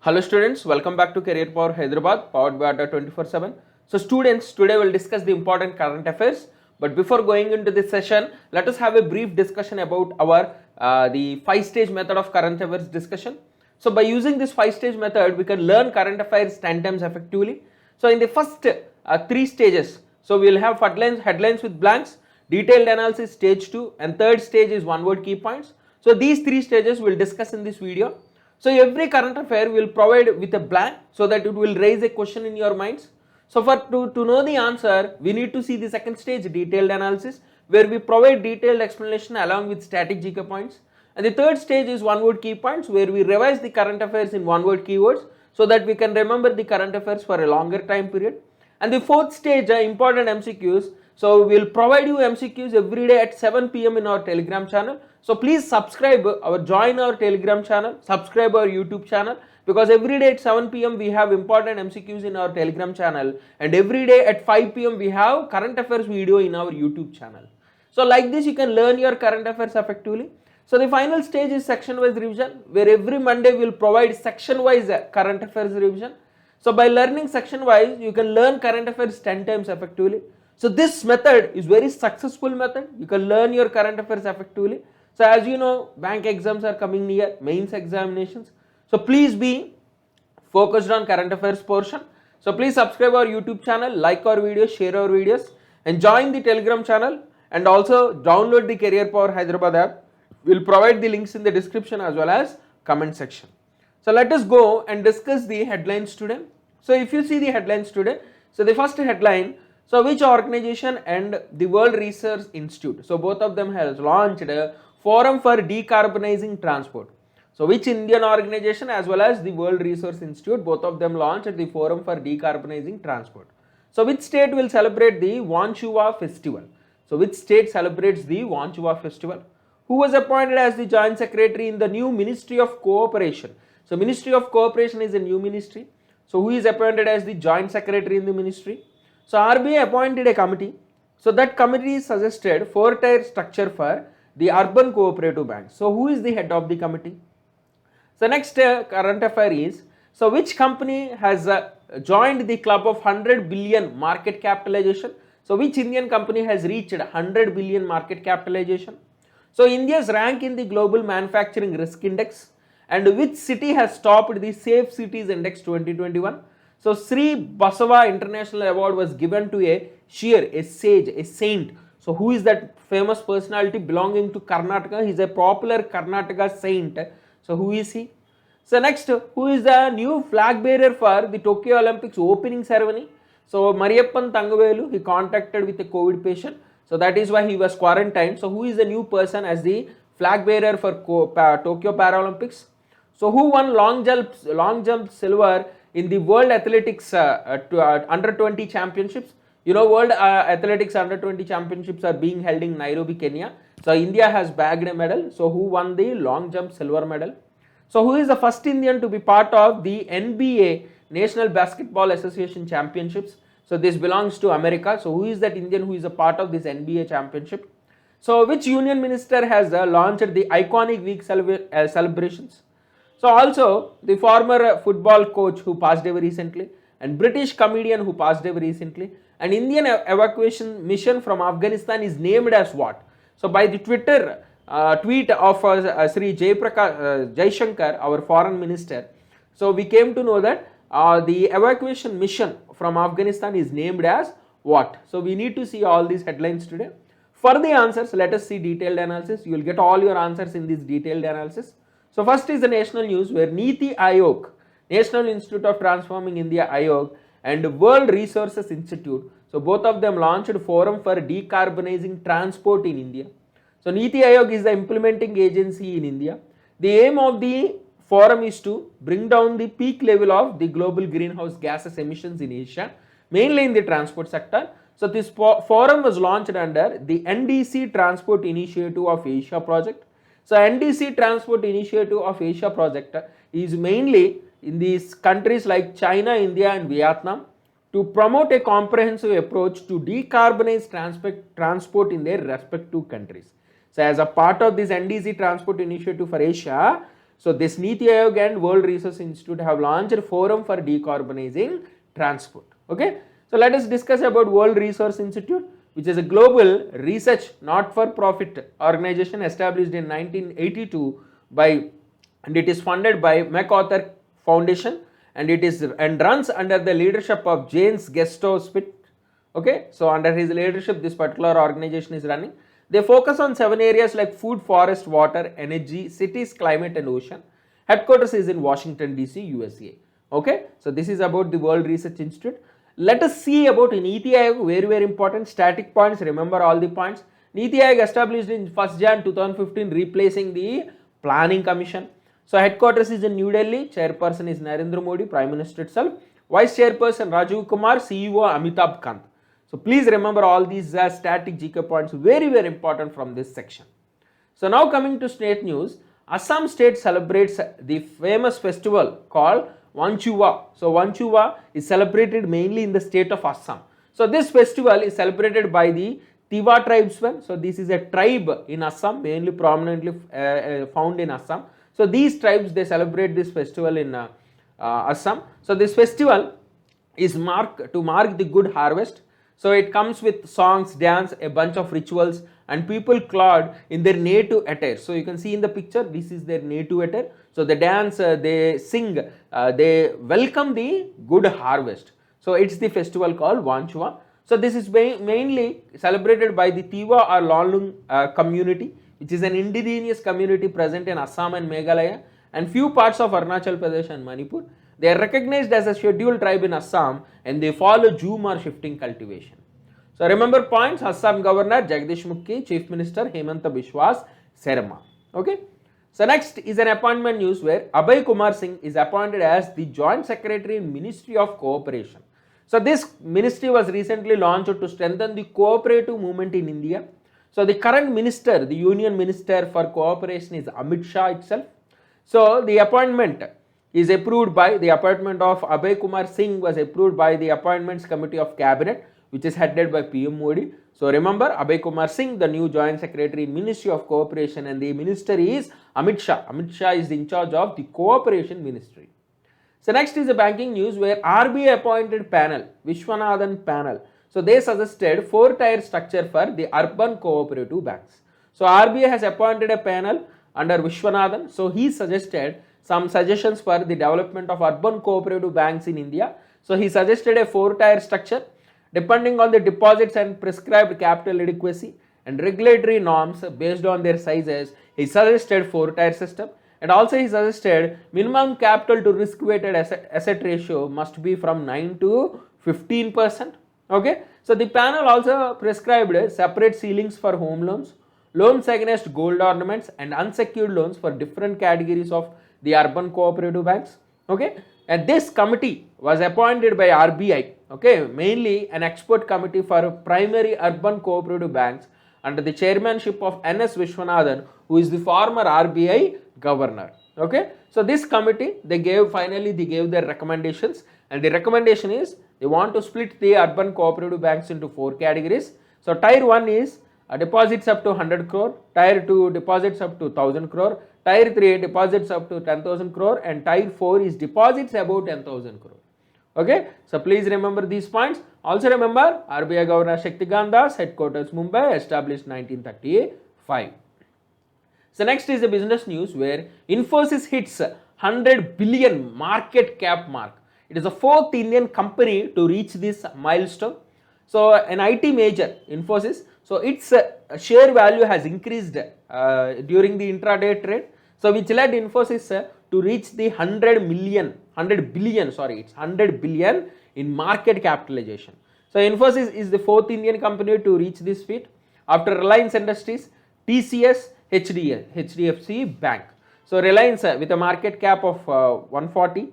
Hello students, welcome back to Career Power Hyderabad, powered by Adda 24/7. So students, today we'll discuss the important current affairs. But before going into this session, let us have a brief discussion about our the 5-stage method of current affairs discussion. So by using this 5-stage method, we can learn current affairs 10 times effectively. So in the first 3 stages, so we'll have headlines with blanks, detailed analysis stage 2, and third stage is one word key points. So these 3 stages we'll discuss in this video. So every current affair will provide with a blank so that it will raise a question in your minds. So to know the answer, we need to see the second stage, detailed analysis, where we provide detailed explanation along with static GK points. And the third stage is one word key points, where we revise the current affairs in one word keywords so that we can remember the current affairs for a longer time period. And the fourth stage, important MCQs. So we will provide you MCQs every day at 7 PM in our Telegram channel. So please subscribe join our Telegram channel, subscribe our YouTube channel, because every day at 7 PM we have important MCQs in our Telegram channel, and every day at 5 PM we have current affairs video in our YouTube channel. So like this you can learn your current affairs effectively. So the final stage is section wise revision, where every Monday we will provide section wise current affairs revision. So by learning section wise, you can learn current affairs 10 times effectively. So this method is very successful method. You can learn your current affairs effectively. So as you know, bank exams are coming near, mains examinations. So please be focused on current affairs portion. So please subscribe our YouTube channel, like our videos, share our videos, and join the Telegram channel, and also download the Career Power Hyderabad app. We'll provide the links in the description as well as comment section. So let us go and discuss the headlines today. So if you see the headlines today, so the first headline, so which organization and the World Research Institute, so both of them has launched a forum for decarbonizing transport. So which Indian organization as well as the World Resource Institute, both of them launched the forum for decarbonizing transport. So which state will celebrate the Vanchuva festival? So which state celebrates the Vanchuva festival? Who was appointed as the joint secretary in the new Ministry of Cooperation? So Ministry of Cooperation is a new ministry. So who is appointed as the joint secretary in the ministry? So RBI appointed a committee. So that committee suggested 4-tier structure for the urban cooperative banks. So who is the head of the committee? So next current affair is, so which company has joined the club of 100 billion market capitalization? So which Indian company has reached 100 billion market capitalization? So India's rank in the global manufacturing risk index, and which city has topped the Safe Cities Index 2021? So Sri Basava International Award was given to a seer, a sage, a saint. So who is that famous personality belonging to Karnataka? He is a popular Karnataka saint. So who is he? So next, who is the new flag bearer for the Tokyo Olympics opening ceremony? So Mariyappan Thangavelu, he contacted with a COVID patient. So that is why he was quarantined. So who is the new person as the flag bearer for Tokyo Paralympics? So who won long jump silver in the World Athletics under 20 championships? You know, World Athletics under 20 championships are being held in Nairobi, Kenya. So India has bagged a medal. So who won the long jump silver medal? So who is the first Indian to be part of the NBA National Basketball Association Championships? So this belongs to America. So who is that Indian who is a part of this NBA championship? So which union minister has launched the iconic week celebrations? So also the former football coach who passed away recently, and British comedian who passed away recently, an Indian evacuation mission from Afghanistan is named as what? So by the Twitter tweet of Sri Jaishankar, our foreign minister, so we came to know that the evacuation mission from Afghanistan is named as what? So we need to see all these headlines today. For the answers, let us see detailed analysis. You will get all your answers in this detailed analysis. So first is the national news, where Niti Aayog, National Institute of Transforming India Aayog, and World Resources Institute, so both of them launched a forum for decarbonizing transport in India. So Niti Aayog is the implementing agency in India. The aim of the forum is to bring down the peak level of the global greenhouse gases emissions in Asia, mainly in the transport sector. So this forum was launched under the NDC Transport Initiative of Asia project. So NDC Transport Initiative of Asia project is mainly in these countries like China, India and Vietnam, to promote a comprehensive approach to decarbonize transport in their respective countries. So as a part of this NDC Transport Initiative for Asia, So this Niti Aayog and World Resource Institute have launched a forum for decarbonizing transport. Okay, so let us discuss about World Resource Institute, which is a global research not-for-profit organization established in 1982 and it is funded by MacArthur Foundation, and runs under the leadership of James Gesto Spit. Okay, so under his leadership this particular organization is running. They focus on 7 areas like food, forest, water, energy, cities, climate and ocean. Headquarters is in Washington DC, USA. Okay, so this is about the World Research Institute. Let us see about Niti Aayog, very important static points, remember all the points. Niti Aayog established in 1st Jan 2015, replacing the Planning Commission. So headquarters is in New Delhi, chairperson is Narendra Modi, Prime Minister itself, vice chairperson Rajiv Kumar, CEO Amitabh Kant. So please remember all these static GK points, very important from this section. So now coming to state news, Assam state celebrates the famous festival called Vanchuva. So Vanchuva is celebrated mainly in the state of Assam. So this festival is celebrated by the Tiwa tribesmen. So this is a tribe in Assam, mainly prominently found in Assam. So these tribes, they celebrate this festival in Assam. So this festival is to mark the good harvest. So it comes with songs, dance, a bunch of rituals, and people clad in their native attire. So you can see in the picture, this is their native attire. So they dance, they sing, they welcome the good harvest. So it's the festival called Vanchuva. So this is mainly celebrated by the Tiwa or Longlung community, which is an indigenous community present in Assam and Meghalaya and few parts of Arunachal Pradesh and Manipur. They are recognized as a scheduled tribe in Assam and they follow Jhum or shifting cultivation. So remember points: Assam Governor Jagdish Mukhi, Chief Minister Hemanta Biswas Sarma. Okay. So next is an appointment news where Abhay Kumar Singh is appointed as the Joint Secretary in Ministry of Cooperation. So this ministry was recently launched to strengthen the cooperative movement in India. So the current minister, the Union Minister for Cooperation is Amit Shah itself. So the appointment is approved by the appointment of Abhay Kumar Singh was approved by the Appointments Committee of Cabinet, which is headed by PM Modi. So remember, Abhay Kumar Singh, the new Joint Secretary in Ministry of Cooperation, and the minister is Amit Shah. Amit Shah is in charge of the Cooperation Ministry. So next is the banking news where RBI appointed panel, Vishwanathan panel. So they suggested 4-tier structure for the urban cooperative banks. So RBI has appointed a panel under Vishwanathan. So he suggested some suggestions for the development of urban cooperative banks in India. So he suggested a 4-tier structure depending on the deposits and prescribed capital adequacy and regulatory norms based on their sizes. He suggested 4-tier system, and also he suggested minimum capital to risk weighted asset ratio must be from 9 to 15%. Okay, so the panel also prescribed separate ceilings for home loans, loans against gold ornaments and unsecured loans for different categories of the urban cooperative banks. Okay, and this committee was appointed by RBI, okay, mainly an expert committee for primary urban cooperative banks under the chairmanship of NS Vishwanathan, who is the former RBI governor. Okay, so this committee, they gave their recommendations, and the recommendation is they want to split the urban cooperative banks into 4 categories. So tier 1 is deposits up to 100 crore, tier 2 deposits up to 1000 crore, tier 3 deposits up to 10,000 crore, and tier 4 is deposits above 10,000 crore. Okay, so please remember these points. Also remember, RBI Governor Shaktikant Das, headquarters Mumbai, established 1935. So next is the business news where Infosys hits 100 billion market cap mark. It is the 4th Indian company to reach this milestone. So an IT major, Infosys, so its share value has increased during the intraday trade. So which led Infosys to reach the 100 billion in market capitalization. So Infosys is the 4th Indian company to reach this feat after Reliance Industries, TCS, HDFC Bank. So Reliance with a market cap of 140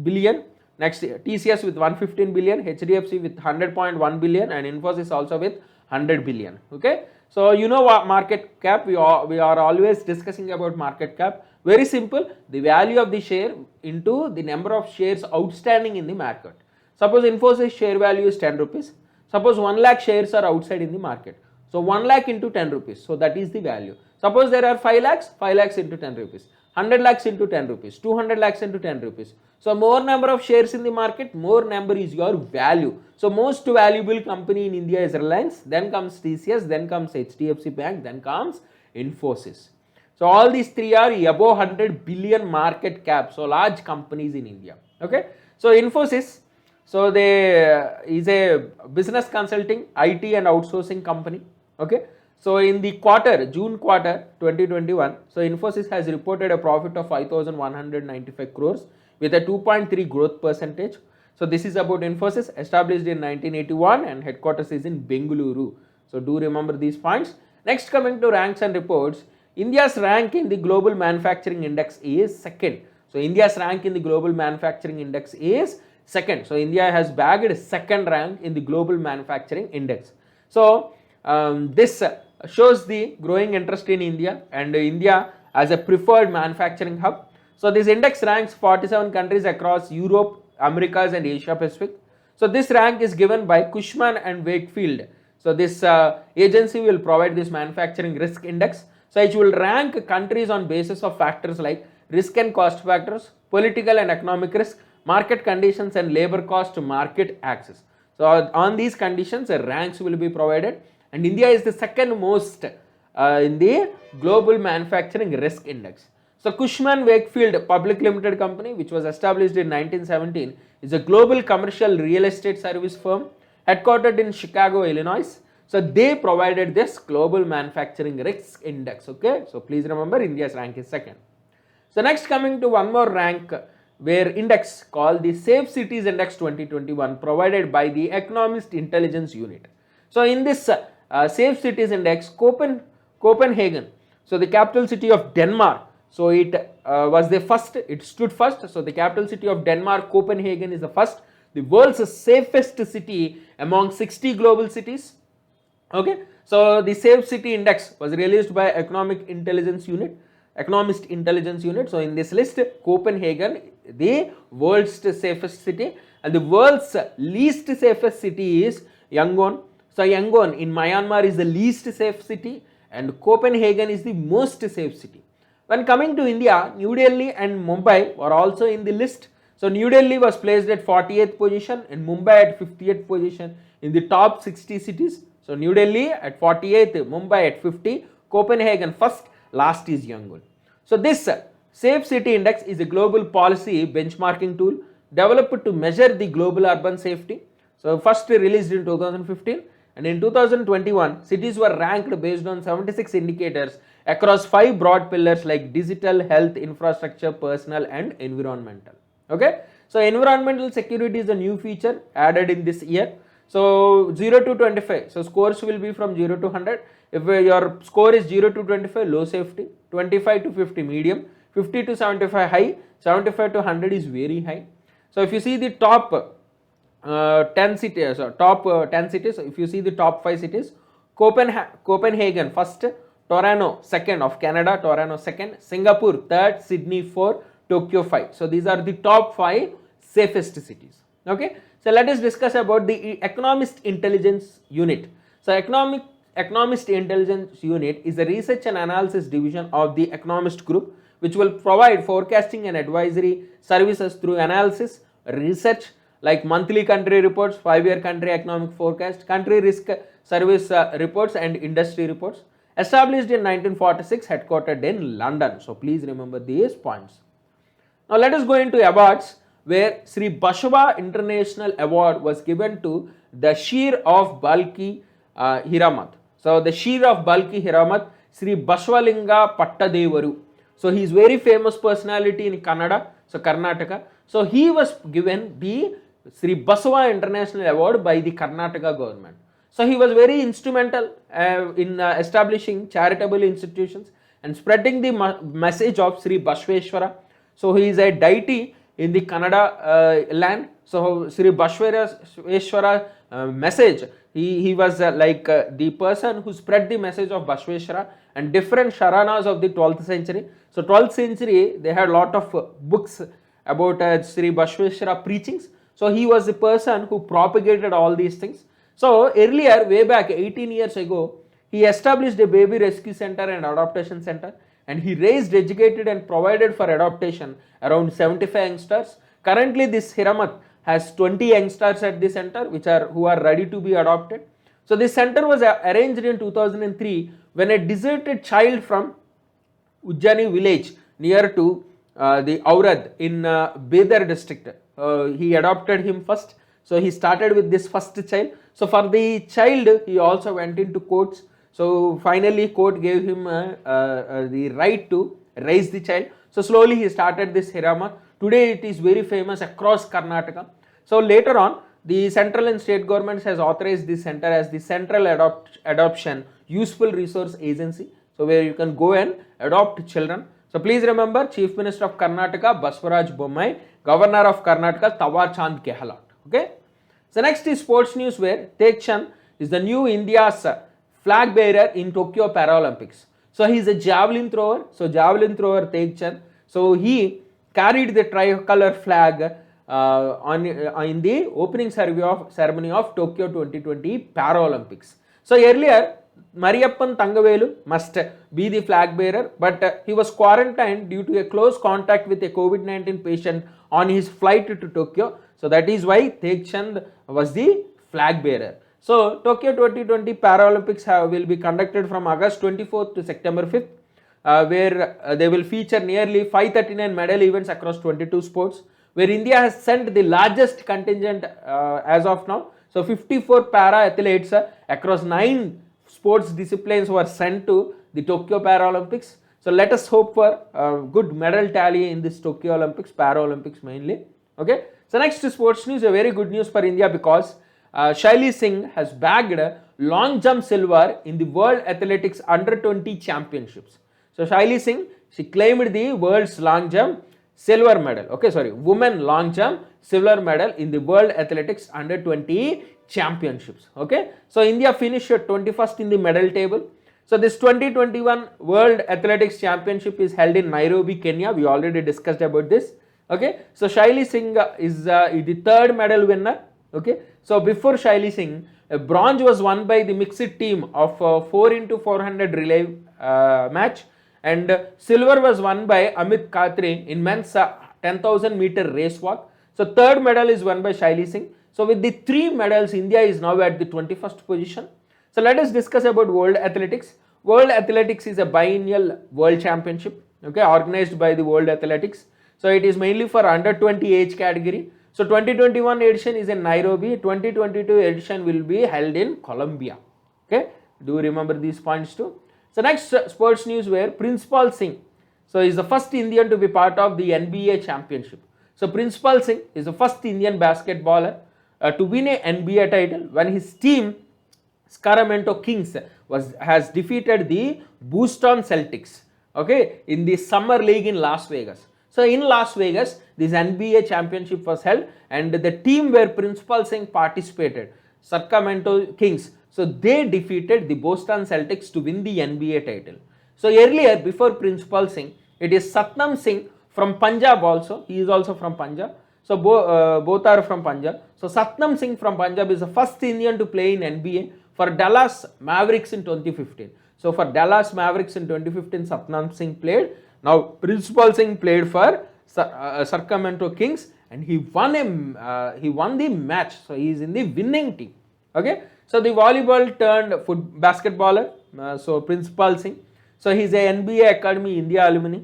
billion, next TCS with 115 billion, HDFC with 100.1 billion, and Infosys also with 100 billion. Okay, so you know what market cap, we are always discussing about market cap. Very simple, the value of the share into the number of shares outstanding in the market. Suppose Infosys share value is 10 rupees. Suppose 1 lakh shares are outside in the market. So 1 lakh into 10 rupees. So that is the value. Suppose there are 5 lakhs into 10 rupees. 100 lakhs into 10 rupees, 200 lakhs into 10 rupees. So more number of shares in the market, more number is your value. So most valuable company in India is Reliance, then comes TCS, then comes HDFC Bank, then comes Infosys. So all these three are above 100 billion market cap, so large companies in India. Okay, so Infosys, so they is a business consulting, IT and outsourcing company. Okay, so in the quarter, June quarter 2021, so Infosys has reported a profit of 5,195 crores with a 2.3 growth percentage. So this is about Infosys, established in 1981 and headquarters is in Bengaluru. So do remember these points. Next, coming to ranks and reports, India's rank in the global manufacturing index is second. So India's rank in the global manufacturing index is second. So India has bagged second rank in the global manufacturing index. So this shows the growing interest in India and India as a preferred manufacturing hub. So this index ranks 47 countries across Europe, Americas and Asia Pacific. So this rank is given by Cushman and Wakefield. So this agency will provide this manufacturing risk index. So it will rank countries on basis of factors like risk and cost factors, political and economic risk, market conditions and labor cost market access. So on these conditions, ranks will be provided and India is the second most in the global manufacturing risk index. So Cushman Wakefield Public Limited Company, which was established in 1917, is a global commercial real estate service firm headquartered in Chicago, Illinois. So they provided this global manufacturing risk index. Okay, so please remember India's rank is second. So next, coming to one more rank where index called the Safe Cities Index 2021 provided by the Economist Intelligence Unit. So in this Safe Cities Index, Copenhagen, so the capital city of Denmark, so it was the first, it stood first. So the capital city of Denmark, Copenhagen, is the first, the world's safest city among 60 global cities. Okay, so the Safe City Index was released by Economist Intelligence Unit. So in this list, Copenhagen, the world's safest city, and the world's least safest city is Yangon. So Yangon in Myanmar is the least safe city and Copenhagen is the most safe city. When coming to India, New Delhi and Mumbai were also in the list. So New Delhi was placed at 48th position and Mumbai at 50th position in the top 60 cities. So New Delhi at 48th, Mumbai at 50, Copenhagen first, last is Yangon. So this Safe City Index is a global policy benchmarking tool developed to measure the global urban safety. So first released in 2015 and in 2021, cities were ranked based on 76 indicators across 5 broad pillars like digital, health, infrastructure, personal and environmental. Okay, so environmental security is a new feature added in this year. So 0 to 25, so scores will be from 0 to 100. If your score is 0 to 25, low safety, 25 to 50 medium, 50 to 75 high, 75 to 100 is very high. So if you see the top 10 cities, if you see the top 5 cities, Copenhagen first, Toronto second of Canada, Toronto second, Singapore third, Sydney 4, Tokyo 5. So these are the top 5 safest cities. Okay, so let us discuss about the Economist Intelligence Unit. So Economist Intelligence Unit is a research and analysis division of the Economist Group, which will provide forecasting and advisory services through analysis, research like monthly country reports, 5-year country economic forecast, country risk service reports and industry reports. Established in 1946, headquartered in London. So please remember these points. Now let us go into awards, where Sri Bashava International Award was given to the Sheer of Balki Hiramat. So the Sheer of Balki Hiramat, Sri Bashwalinga Pattadevaru. So he is very famous personality in Kannada, so Karnataka. So he was given the Sri Basava International Award by the Karnataka government. So he was very instrumental in establishing charitable institutions and spreading the message of Sri Bashveshwara. So he is a deity in the Kannada land. So Sri Bashveshwara message, he was like the person who spread the message of Bashveshwara and different Sharanas of the 12th century. So 12th century, they had a lot of books about Sri Bashveshwara preachings. So he was the person who propagated all these things. So earlier, way back 18 years ago, he established a baby rescue center and adaptation center and he raised, educated and provided for adaptation around 75 youngsters. Currently this Hiramat has 20 youngsters at the center who are ready to be adopted. So this center was arranged in 2003 when a deserted child from Ujjani village near to the Aurad in Bidar district. He adopted him first. So he started with this first child. So for the child he also went into courts. So finally court gave him the right to raise the child. So slowly he started this Hirama. Today it is very famous across Karnataka. So later on the central and state governments has authorized this center as the Central Adoption Useful Resource Agency. So where you can go and adopt children. So please remember, Chief Minister of Karnataka Baswaraj Bommai, Governor of Karnataka Tawar Chand Gehlot. Okay. So next is sports news where Tej Chand is the new India's flag bearer in Tokyo Paralympics. So he is a javelin thrower. So javelin thrower Tej Chand. So he carried the tricolor flag in the opening ceremony of Tokyo 2020 Paralympics. So earlier Mariyappan Thangavelu must be the flag bearer, but he was quarantined due to a close contact with a COVID-19 patient on his flight to Tokyo. So that is why Tej Chand was the flag bearer. So Tokyo 2020 Paralympics will be conducted from August 24th to September 5th, where they will feature nearly 539 medal events across 22 sports, where India has sent the largest contingent as of now. So 54 para athletes across 9 sports disciplines were sent to the Tokyo Paralympics. So let us hope for a good medal tally in this Tokyo Olympics, Paralympics mainly. Okay. So next sports news, a very good news for India because Shaili Singh has bagged long jump silver in the World Athletics Under 20 Championships. So Shaili Singh, she claimed the world's long jump silver medal. Okay, sorry, women long jump silver medal in the World Athletics Under 20 Championships. Okay, so India finished 21st in the medal table. So this 2021 World Athletics Championship is held in Nairobi, Kenya. We already discussed about this. Okay, so Shaili Singh is the third medal winner. Okay, so before Shaili Singh, a bronze was won by the mixed team of 4x400 relay match, and silver was won by Amit Khatri in men's 10,000 meter race walk. So third medal is won by Shaili Singh. So with the 3 medals, India is now at the 21st position. So let us discuss about World Athletics. World Athletics is a biennial world championship, okay, organized by the World Athletics. So it is mainly for under 20 age category. So 2021 edition is in Nairobi. 2022 edition will be held in Colombia. Okay, do you remember these points too? So next sports news where Principal Singh, so is the first Indian to be part of the NBA championship. So Principal Singh is the first Indian basketballer to win a NBA title when his team Sacramento Kings has defeated the Boston Celtics, okay, in the summer league in Las Vegas. So in Las Vegas, this NBA championship was held, and the team where Principal Singh participated, Sacramento Kings, so they defeated the Boston Celtics to win the NBA title. So earlier, before Principal Singh, it is Satnam Singh from Punjab also. He is also from Punjab. So both are from Punjab. So Satnam Singh from Punjab is the first Indian to play in NBA for Dallas Mavericks in 2015. So for Dallas Mavericks in 2015, Satnam Singh played. Now Principal Singh played for Sacramento Kings, and he won the match. So he is in the winning team. Okay. So the volleyball turned basketballer. So Principal Singh. So he is a NBA Academy India alumni.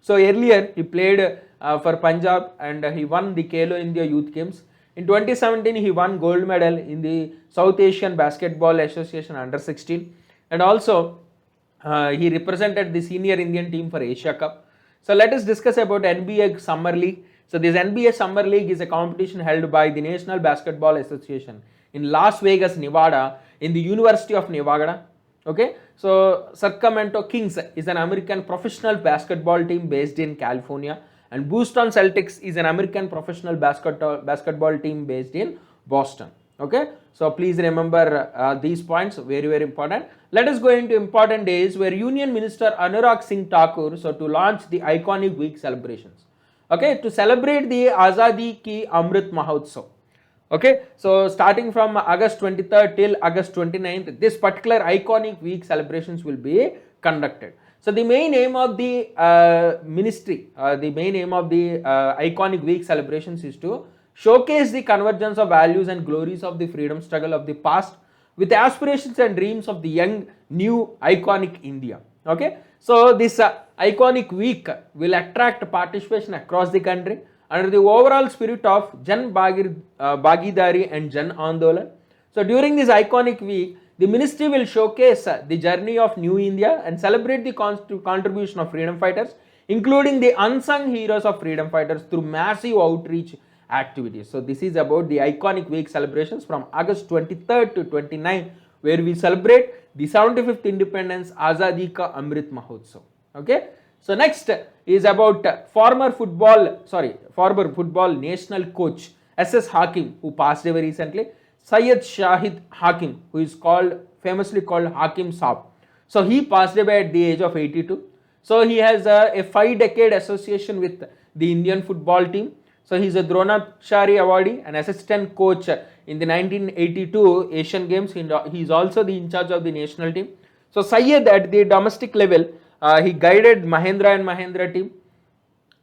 So earlier he played for Punjab, and he won the Khelo India Youth Games. In 2017 he won gold medal in the South Asian Basketball Association Under 16, and also he represented the senior Indian team for Asia Cup. So let us discuss about NBA Summer League. So this NBA Summer League is a competition held by the National Basketball Association in Las Vegas, Nevada, in the University of Nevada. Okay, so Sacramento Kings is an American professional basketball team based in California, and Boston Celtics is an American professional basketball team based in Boston. Okay, so please remember these points, very, very important. Let us go into important days where Union Minister Anurag Singh Thakur, so to launch the iconic week celebrations. Okay, to celebrate the Azadi Ki Amrit Mahotsav. Okay, so starting from August 23rd till August 29th, this particular iconic week celebrations will be conducted. So the main aim of the ministry, the main aim of the iconic week celebrations is to showcase the convergence of values and glories of the freedom struggle of the past with aspirations and dreams of the young new iconic India. Okay, so this iconic week will attract participation across the country under the overall spirit of Jan Bhagidari and Jan Andolan. So during this iconic week, the ministry will showcase the journey of New India and celebrate the contribution of freedom fighters, including the unsung heroes of freedom fighters through massive outreach activities. So this is about the iconic week celebrations from August 23rd to 29th, where we celebrate the 75th Independence Azadi Ka Amrit Mahotsav. Okay. So next is about former football national coach SS Hakim, who passed away recently. Syed Shahid Hakim, who is famously called Hakim Saab. So he passed away at the age of 82. So he has a 5-decade association with the Indian football team. So he is a Dronacharya awardee, an assistant coach in the 1982 Asian Games. He is also the in charge of the national team. So Syed at the domestic level, he guided Mahindra and Mahindra team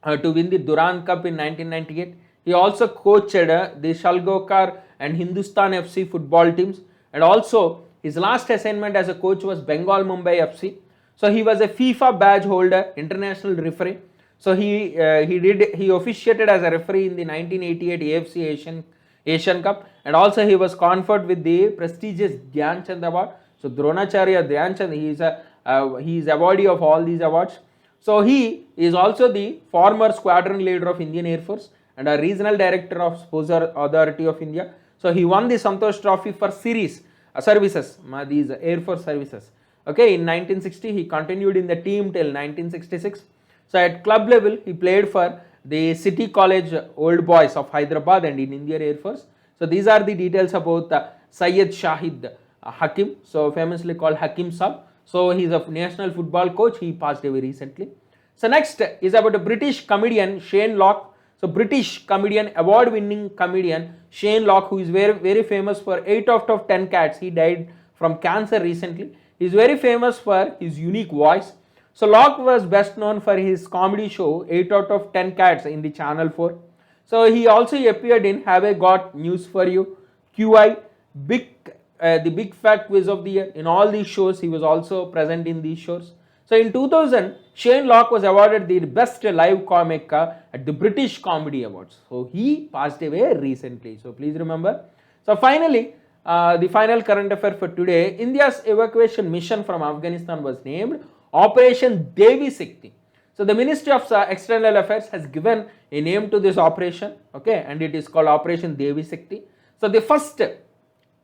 to win the Durand Cup in 1998. He also coached the Shalgokar and Hindustan FC football teams, and also his last assignment as a coach was Bengal Mumbai FC. So he was a FIFA badge holder, international referee. So he officiated as a referee in the 1988 AFC Asian Cup, and also he was conferred with the prestigious Dhyan Chand Award. So Dronacharya Dhyan Chand, he is awardee of all these awards. So he is also the former squadron leader of Indian Air Force and a regional director of Sports Authority of India. So he won the Santosh Trophy for services, these Air Force services. Okay, in 1960 he continued in the team till 1966. So at club level he played for the City College Old Boys of Hyderabad and in Indian Air Force. So these are the details about Syed Shahid Hakim, so famously called Hakim Saab. So he is a national football coach. He passed away recently. So next is about a British comedian Shane Locke. So British comedian, award-winning comedian Shane Locke, who is very, very famous for 8 out of 10 cats. He died from cancer recently. He is very famous for his unique voice. So Locke was best known for his comedy show 8 out of 10 cats in the Channel 4. So he also appeared in Have I Got News for You, QI, the Big Fat Quiz of the Year. In all these shows, he was also present in these shows. So in 2000, Shane Locke was awarded the Best Live Comic at the British Comedy Awards. So he passed away recently. So please remember. So finally, the final current affair for today, India's evacuation mission from Afghanistan was named Operation Devi Shakti. So the Ministry of External Affairs has given a name to this operation, okay, and it is called Operation Devi Shakti. So the first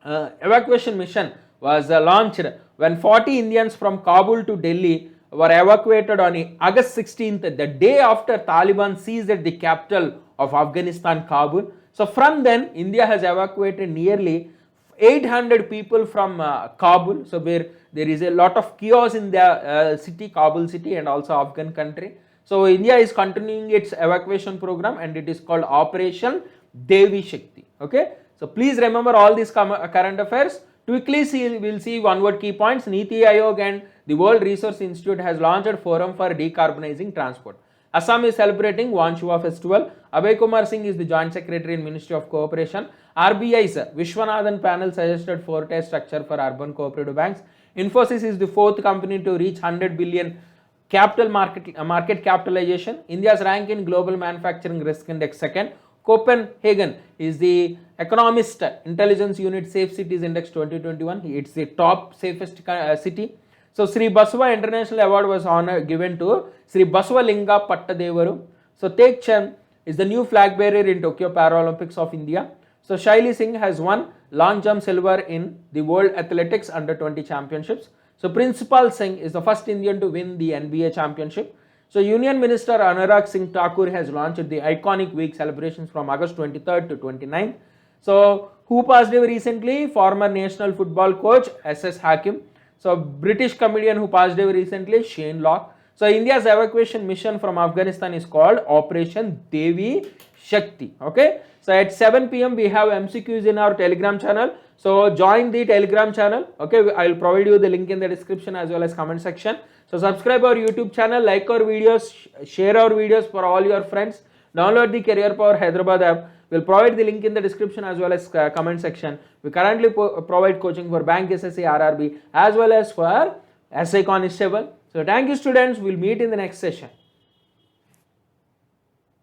evacuation mission was launched when 40 Indians from Kabul to Delhi were evacuated on August 16th, the day after Taliban seized the capital of Afghanistan, Kabul. So from then, India has evacuated nearly 800 people from Kabul. So where there is a lot of chaos in the city, Kabul city, and also Afghan country. So India is continuing its evacuation program, and it is called Operation Devi Shakti. Okay. So please remember all these current affairs. Quickly we'll see one word key points. Niti Aayog and the World Resource Institute has launched a forum for decarbonizing transport. Assam is celebrating Wanchua festival. Abhay Kumar Singh is the Joint Secretary in Ministry of Cooperation. RBI's Vishwanathan panel suggested 4-tier structure for urban cooperative banks. Infosys is the 4th company to reach 100 billion capital market capitalization. India's rank in Global Manufacturing Risk Index 2nd. Copenhagen is the Economist Intelligence Unit Safe Cities Index 2021. It's the top safest city. So Sri Basava International Award was given to Sri Basavalinga Pattadevaru. So Tek Chand is the new flag bearer in Tokyo Paralympics of India. So Shaili Singh has won long jump silver in the World Athletics Under-20 Championships. So Principal Singh is the first Indian to win the NBA championship. So Union Minister Anurag Singh Thakur has launched the iconic week celebrations from August 23rd to 29th. So who passed away recently? Former national football coach SS Hakim. So British comedian who passed away recently, Shane Locke. So India's evacuation mission from Afghanistan is called Operation Devi Shakti. Okay, so at 7 p.m. we have MCQs in our Telegram channel. So join the Telegram channel. Okay, I will provide you the link in the description as well as comment section. So subscribe our YouTube channel, like our videos, share our videos for all your friends. Download the Career Power Hyderabad app. We'll provide the link in the description as well as comment section. We currently provide coaching for Bank, SSC, RRB as well as for SI Constable. So thank you students. We'll meet in the next session.